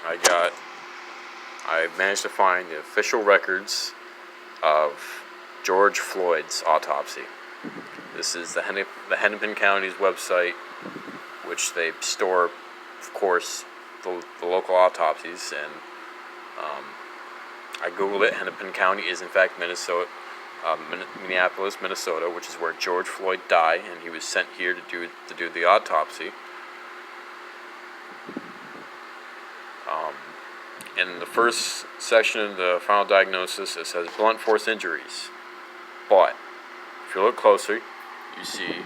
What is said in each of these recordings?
I managed to find the official records of George Floyd's autopsy. This is the Hennepin County's website, which they store, of course, the local autopsies. And I googled it. Hennepin County is in fact Minneapolis, Minnesota, which is where George Floyd died, and he was sent here to do the autopsy. In the first section of the final diagnosis, it says blunt force injuries. But if you look closer, you see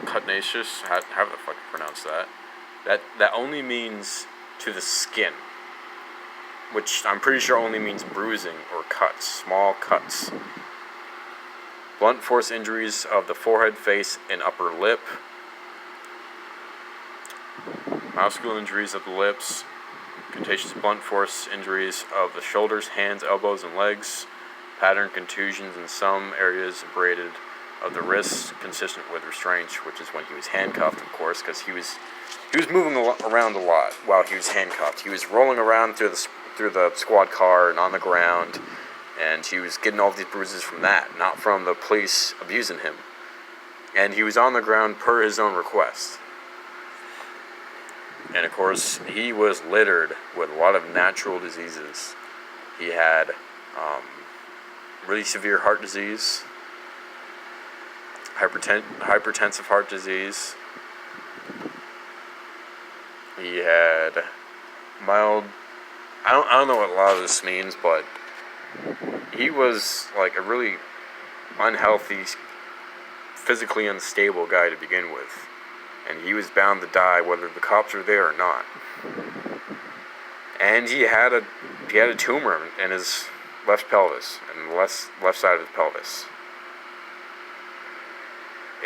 cutnaceous. How the fuck you pronounce that? That only means to the skin, which I'm pretty sure only means bruising or cuts, small cuts. Blunt force injuries of the forehead, face, and upper lip. Muscular injuries of the lips. Contagious blunt force injuries of the shoulders, hands, elbows, and legs. Pattern contusions in some areas abraded of the wrists, consistent with restraint, which is when he was handcuffed, of course, because he was moving around a lot while he was handcuffed. He was rolling around through the squad car and on the ground, and he was getting all these bruises from that, not from the police abusing him. And he was on the ground per his own request. And of course, he was littered with a lot of natural diseases. He had really severe heart disease, hypertensive heart disease. He had mild, I don't know what a lot of this means, but he was like a really unhealthy, physically unstable guy to begin with. And he was bound to die whether the cops were there or not. And he had a tumor in his left pelvis, and the left side of his pelvis.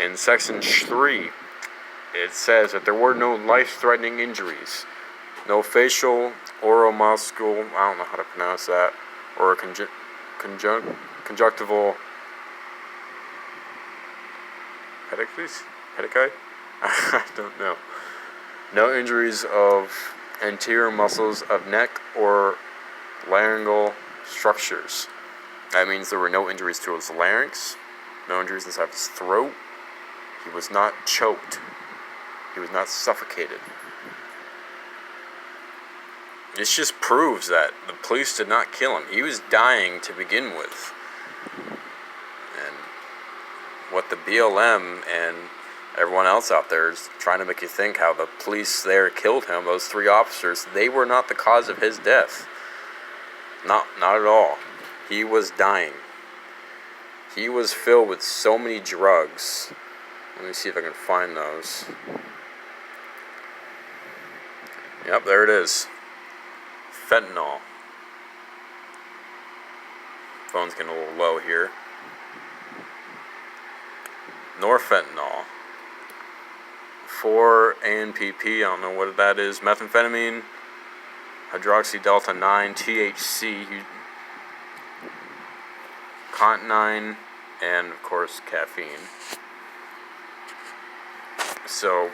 In section 3, it says that there were no life-threatening injuries, no facial, oromuscular, I don't know how to pronounce that, or conjunctival pedici? I don't know. No injuries of anterior muscles of neck or laryngeal structures. That means there were no injuries to his larynx, no injuries inside his throat. He was not choked. He was not suffocated. This just proves that the police did not kill him. He was dying to begin with. And what the BLM and everyone else out there is trying to make you think how the police there killed him, those 3 officers, they were not the cause of his death. Not at all. He was dying. He was filled with so many drugs. Let me see if I can find those. Yep, there it is. Fentanyl. Phone's getting a little low here. Norfentanyl. 4-ANPP, I don't know what that is. Methamphetamine, hydroxy delta 9, THC, continine, and of course caffeine. So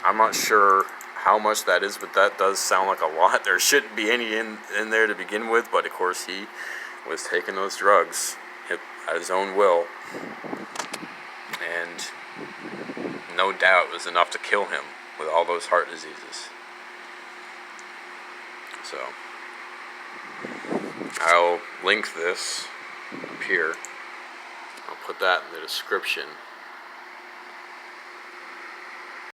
I'm not sure how much that is, but that does sound like a lot. There shouldn't be any in there to begin with, but of course he was taking those drugs at his own will, and no doubt it was enough to kill him with all those heart diseases. So I'll link this up here. I'll put that in the description.